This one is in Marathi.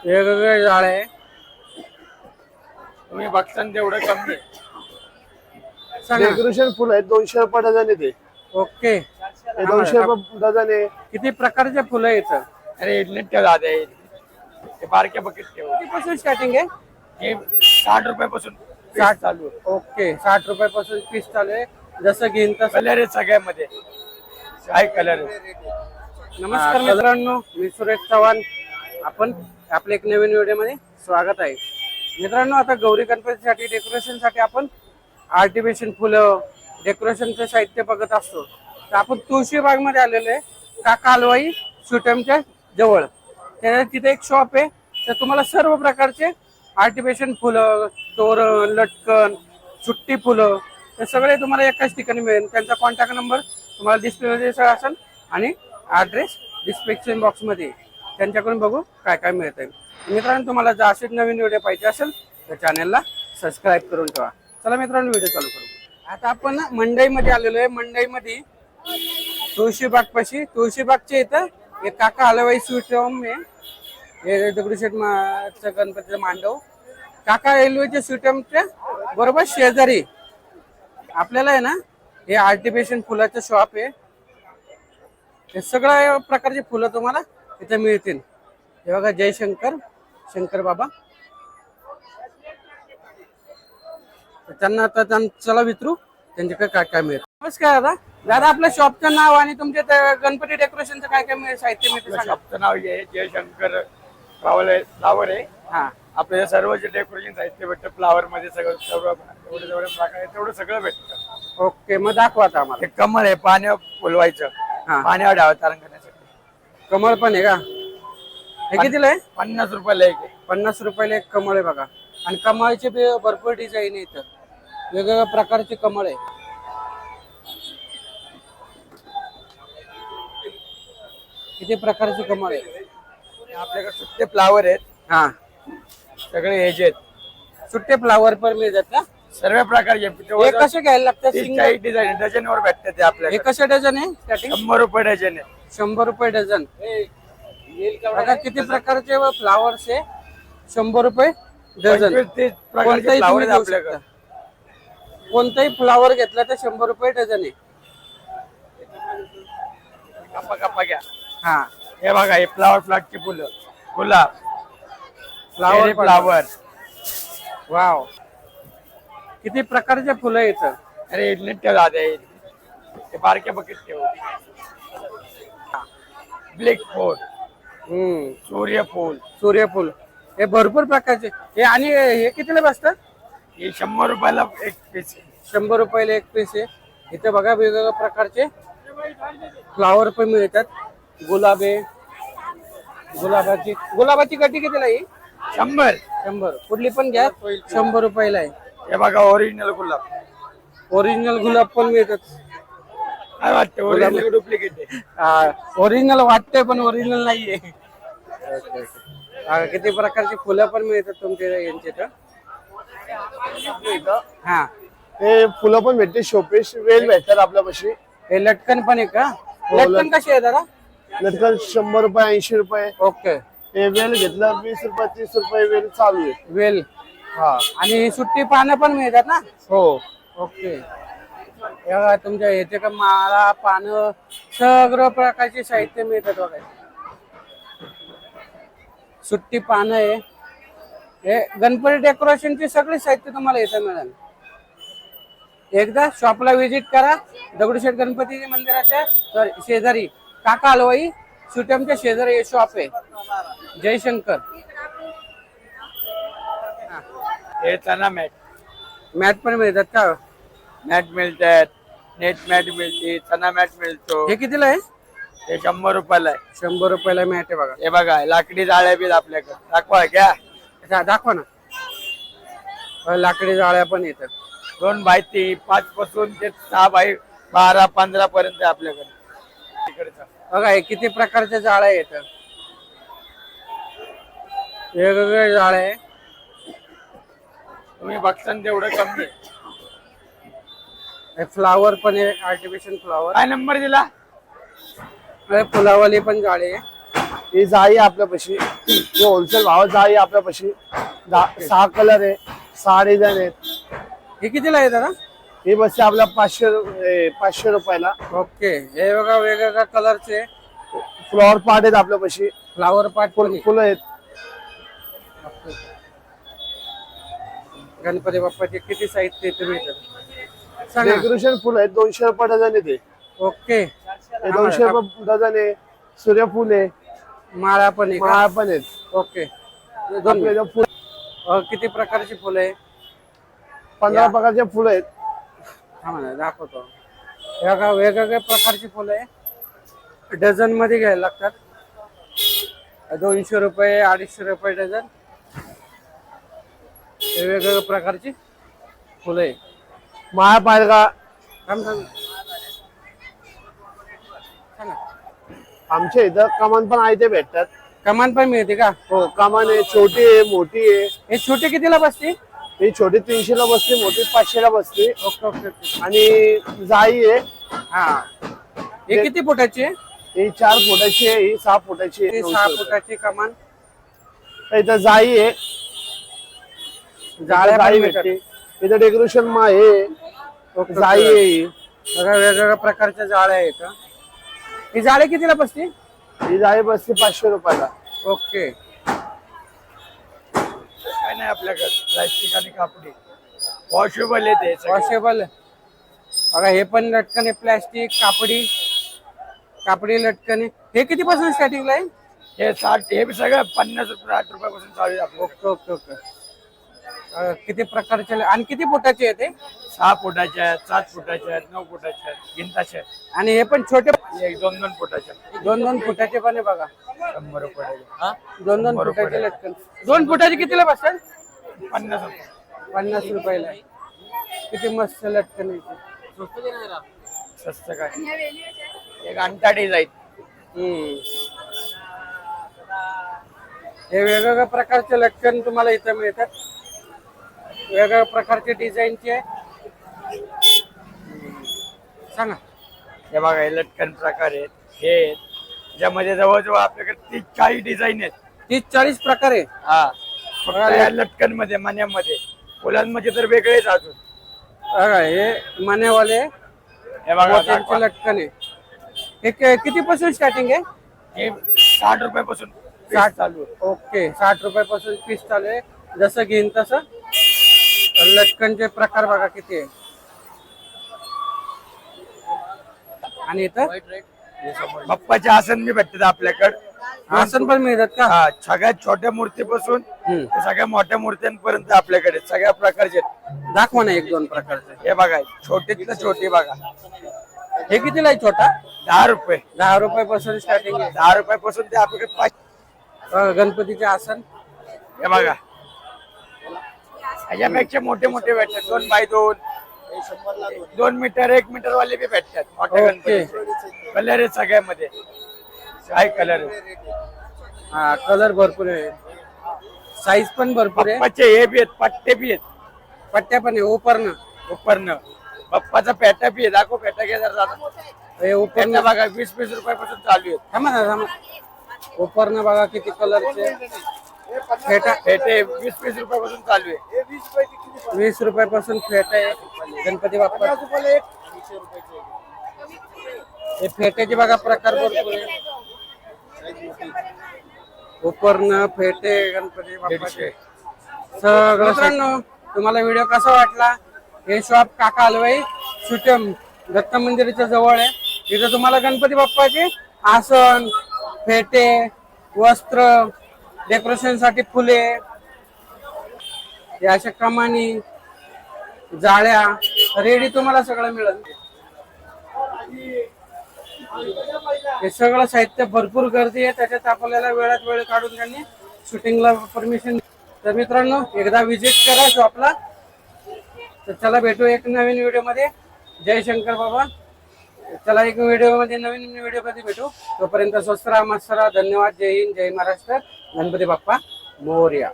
वेगवेगळे झाडे तुम्ही बघताना तेवढं कमी आहे. सांगा ना. डेकोरेशन फुल आहेत 200 रुपये डझन आहे ते. ओके. हे 200 रुपये डझन आहे. किती प्रकारचे फुलं येतं? अरे इडलीच्या दादा आहे ते बारक्या बकेट ठेव. कितीपासून स्टार्टिंग आहे? हे 60 रुपयापासून 60 चालू आहे. ओके, 60 रुपयापासून पीस चालू आहे. जसं घेईन तसं. कलर आहे सगळ्यामध्ये, काय कलर आहे. नमस्कार मित्रांनो, मी सुरेश चव्हाण. आपण आपल्या एक नवीन व्हिडिओमध्ये स्वागत आहे. मित्रांनो, आता गौरी गणपतीसाठी डेकोरेशनसाठी आपण आर्टिफिशियल फुलं डेकोरेशनचं साहित्य बघत असतो. तर आपण तुळशीबागमध्ये आलेलो आहे, काका हलवाई स्वीटमच्या जवळ. त्या तिथे एक शॉप आहे. तर तुम्हाला सर्व प्रकारचे आर्टिफिशियल फुलं, तोरण, लटकन, सुट्टी फुलं हे सगळे तुम्हाला एकाच ठिकाणी मिळेल. त्यांचा कॉन्टॅक्ट नंबर तुम्हाला डिस्प्लेमध्ये असेल आणि ॲड्रेस डिस्क्रिप्शन बॉक्समध्ये. त्यांच्याकडून बघू काय काय मिळत आहे. मित्रांनो, तुम्हाला जर असेच नवीन व्हिडिओ पाहिजे असेल तर चॅनलला सबस्क्राईब करून ठेवा. चला मित्रांनो, व्हिडिओ चालू करू. आता आपण मंडईमध्ये आलेलो आहे. मंडईमध्ये तुळशीबागपाशी, तुळशीबागच्या इथं एक काका हलवाई स्वीट होम आहे. हे दगडूशेठचं गणपतीचं मांडव. काका रेल्वेच्या स्वीट होमच्या बरोबर शेजारी आपल्याला आहे ना हे आर्टिफिशियल फुलाचं शॉप आहे. हे सगळ्या प्रकारचे फुलं तुम्हाला इथे मिळतील. हे बघा, जयशंकर, शंकर बाबा. त्यांना आता चला विचारू त्यांच्याकडे काय काय मिळतं. नमस्कार दादा. दादा, आपल्या शॉपचं नाव आणि तुमच्या गणपती डेकोरेशनचं काय काय साहित्य मिळतं सांगा. शॉपचं नाव आहे जयशंकर फ्लावर आहे. हा, आपल्याला सर्व जे डेकोरेशन साहित्य भेटतं फ्लावर मध्ये सगळं सर्व जेवढे प्रकार आहे तेवढं सगळं भेटतं. ओके. मग दाखवा आता आम्हाला. हे कमळ आहे, पाण्यावर फुलवायचं, हा, पाण्यावर डाव तारण करण्यासाठी. कमळ पण आहे का? हे कितीला आहे? 50 रुपयाला एक आहे. 50 रुपयाला एक कमळ आहे बघा. आणि कमळाचे भरपूर डिझाईन आहे इथं. वेगवेगळ्या प्रकारचे कमळ आहे. किती प्रकारचे कमळ आहे. आपल्याकडे सुट्टे फ्लावर आहेत, हा, सगळे हेज आहेत. सुट्टे फ्लावर पण मिळतात का? सर्व प्रकारचे हे कसे घ्यायला लागतात? डिझाईन डझनवर भेटतात ते हे आपल्याकडे. कसे डझन आहे स्टार्टिंग? 100 रुपये डझन आहे. 100 रुपये डझन. बघा किती प्रकारचे फ्लावर्स आहे. 100 रुपये डझन. 25-30 प्रकारचे कोणताही फ्लावर तुम्ही आहेत घेऊ आपल्याकडे. शकता. कोणताही फ्लावर घेतला तर 100 रुपये डझन आहे. कप्पा कप्पा घ्या. हा, हे बघा, हे फ्लावर फ्लॉटची फुलं, गुलाब, फ्लावर फ्लावर. वाव, किती प्रकारचे फुलं येतं. अरे इडलीच्या दादा आहे ते बारक्या बकेट ठेव. ब्लॅक फूल, सूर्यफूल, सूर्यफूल, हे भरपूर प्रकारचे. हे आणि हे कितीला बसतं? हे 100 रुपयाला एक पीस. 100 रुपयाला एक पीस आहे. इथे बघा वेगवेगळ्या प्रकारचे फ्लावर पण मिळतात. गुलाब आहे, गुलाबाची गड्डी कितीला आहे? 100. 100. कुठली पण घ्या, 100 रुपयाला आहे. हे बघा, ओरिजिनल गुलाब. ओरिजिनल गुलाब पण मिळतात. काय वाटतं, ओरिजिनल डुप्लिकेट आहे? ओरिजिनल वाटतंय पण ओरिजिनल नाहीये. किती प्रकारची फुलं पण मिळतात तुमच्या यांचे तर. हा, हे फुलं पण भेटते, शोपीस वेल भेटतात आपल्यापाशी. हे लटकन पण आहे का? लटकन कशी आहे दादा? लटकन 100 रुपये 80 रुपये. ओके. हे वेल घेतलं 20 रुपये 30 रुपये वेल चालू आहे. वेल. हा, आणि सुट्टी पानं पण मिळतात ना? हो. ओके. हे बघा, तुमच्या याचे का माळा, पानं, सगळं प्रकारचे साहित्य मिळतात बघा. सुट्टी पानं आहे. हे गणपती डेकोरेशनचे सगळे साहित्य तुम्हाला इथं मिळेल. एकदा शॉपला व्हिजिट करा. दगडूशेठ गणपती मंदिराच्या शेजारी काका हलवाई सुटमच्या शेजारी हे शॉप आहे, जयशंकर. हे चना मॅट, मॅट पण मिळतात का? मॅट मिळतात, नेट मॅट मिळते, चना मॅट मिळतो. हे कितीला आहे? हे 100 रुपयाला आहे. 100 रुपयाला मॅट आहे बघा. हे बघा, लाकडी जाळ्या बी आपल्याकडे. दाखवा घ्या. अच्छा, दाखवा ना. लाकडी जाळ्या पण येतात. 2 बाय 3, 5 पासून ते 6 बाय 12, 15 पर्यंत आपल्याकडे. तिकडचं बघा, हे किती प्रकारच्या जाळ्या येतात. वेगवेगळे जाळे आहे. तुम्ही बघताना तेवढं कमी आहे. फ्लावर पण आहे, आर्टिफिशियल फ्लावर. काय नंबर दिला? फुलावाली पण जाळे आहे. ही जाळी आहे आपल्यापाशी, ही होलसेल भावात जाळी आहे आपल्यापाशी. 6 कलर आहे, 6 डिझाईन आहेत. हे कितीला आहे दादा? ही बसते आपल्या 500 रुपयाला. ओके, हे बघा वेगवेगळ्या कलरचे फ्लॉवर पार्ट आहेत आपल्यापाशी, फ्लावर पाट पण आहे. फुलं आहेत. गणपती बाप्पाचे किती साहित्य इथे मिळतात सांगा. डेकोरेशन फुलं आहेत, 200 रुपये डझन आहे ते. ओके, हे 200 रुपये डझन आहे. सूर्यफूल आहे, माळा पण आहे का? माळा पण आहेत. ओके, आपल्या इथं फुल किती प्रकारची फुलं आहे? 15 प्रकारचे फुलं आहेत. हा म्हणा दाखवतो. हे बघा वेगवेगळ्या प्रकारची फुलं आहे, डझन मध्ये घ्यायला लागतात. 200 रुपये, 250 रुपये डझन. हे वेगवेगळ्या प्रकारची फुलं आहे. माळा पाहिजे का? थांब थांब. सांगा. आमच्या इथं कमान पण आहे ते भेटतात. कमान पण मिळते का? हो, कमान आहे, छोटी आहे, मोठी आहे. हे छोटे कितीला बसते? ही छोटी 300 ला बसते, मोठी 500 ला बसते. Okay okay okay. आणि जाळी आहे, हा, हे किती फुटाची आहे? ही 4 फुटाची आहे, ही 6 फुटाची हे आहे. 6 फुटाची कमान. इथं जाळी आहे, जाळ्या पण जाळी मिळतात. भेटते. इथं डेकोरेशन मा आहे, ओके, जाळी ओके. आहे ही. बघा वेगवेगळ्या प्रकारच्या जाळ्या आहेत. ही जाळे कितीला बसते? ही जाळी बसते 500 रुपयाला. ओके, काय नाही आपल्याकडे प्लास्टिक आणि कापडी वॉशेबल येते. वॉशेबल. बघा हे पण लटकन आहे, प्लॅस्टिक, कापडी लटकन आहे. हे किती पासून स्टार्टिंगला आहे? हे 60, हे सगळं 50 रुपये 60 रुपयापासून चालू आहे आपलं. Okay okay okay. किती प्रकारचे आणि किती फुटाचे आहे ते? 6 फुटाच्या आहेत, 7 फुटाच्या आहेत, 9 फुटाच्या आहेत, गिंताच्या आहेत. आणि हे पण छोटे हे 2-2 फुटाच्या आहेत. 2-2 फुटाचे पण आहे बघा. 100 रुपये. 2-2 फुटाचे लटकन. 2 फुटाचे कितीला बसतात? 50 रुपये. 50 रुपयाला. किती मस्त लटकन आहे. स्वस्त काय, एक अंटा डिझाईन. हे वेगवेगळ्या प्रकारचे लटकन तुम्हाला इथं मिळतात, वेगवेगळ्या प्रकारचे डिझाईनचे. सांगा. हे बघा हे लटकन प्रकार आहेत. हे आहेत. ज्यामध्ये जवळजवळ आपल्याकडे 30-40 डिझाईन आहेत. 30-40 प्रकार आहे. हा, फक्त या लटकन मध्ये, मन्यामध्ये. फुलांमध्ये तर वेगळेच अजून. बघा हे मण्यावाले हे बघा मोत्यांचे लटकन आहे. हे किती पासून स्टार्टिंग आहे? हे 60 रुपयापासून 60 चालू आहे. ओके, 60 रुपयापासून पीस चालू आहे. जसं घेईन तसं. लटकनचे प्रकार बघा किती आहे. आणि इथं बाप्पाचे आसन बी भेटतात आपल्याकडे. आसन पण मिळतात का? हा, सगळ्यात छोट्या मूर्तीपासून ते सगळ्या मोठ्या मूर्त्यांपर्यंत आपल्याकडे सगळ्या प्रकारचे आहेत. दाखवा ना 1-2 प्रकारचे. हे बघा छोटीतलं छोटी बघा. हे कितीला आहे छोटा? 10 रुपये. 10 रुपयापासून स्टार्टिंग आहे. 10 रुपयापासून ते आपल्याकडे 5. गणपतीचे आसन. हे बघा ह्याच्यापेक्षा मोठे मोठे भेटतात. 2x2, 2 मीटर, 1 मीटर वाले बी भेटतात. मोठ्या ओके. गणपती कलर आहेत सगळ्यामध्ये. काय कलर आहे. हा, कलर भरपूर आहे, साईज पण भरपूर आहे. बाप्पाचे हे बी आहेत, पट्टे बी आहेत. पट्ट्या पण आहे. उपरनं उपरनं बाप्पाचा पेटा बी आहे. दाखव पेटा घ्या जरा दादा. हे पेटा उपरनं बघा 20-20 रुपयापासून चालू आहेत. थांबा ना थांबा. उपरनं बघा किती कलरचे. फेटा पेटे 20-20 रुपयापासून चालू आहे. 20 रुपयापासून फेटा आहे गणपती बाप्पा. हे फेट्याचे बघा प्रकार भरपूर आहे. उपरनं फेटे गणपती बाप्पाचे सगळं. मित्रांनो तुम्हाला व्हिडिओ कसा वाटला? हे शॉप काका हलवाई सुटम दत्त मंदिराच्या जवळ आहे. इथं तुम्हाला गणपती बाप्पाचे आसन, फेटे, वस्त्र, डेकोरेशन साठी फुले, या अशा कमानी, जाळ्या रेडी तुम्हाला सगळं मिळेल. हे सगळं साहित्य भरपूर गर्दी आहे. त्याच्यात आपल्याला वेळात वेळ काढून त्यांनी शूटिंगला परमिशन. तर मित्रांनो एकदा विजिट करा शॉपला. तर चला भेटू एक नवीन व्हिडिओ मध्ये. जय शंकर बाबा. चला एक व्हिडिओ मध्ये नवीन व्हिडिओ मध्ये भेटू. तोपर्यंत स्वस्त राहा, मस्त राहा. धन्यवाद. जय हिंद, जय महाराष्ट्र. गणपती बाप्पा मोरया.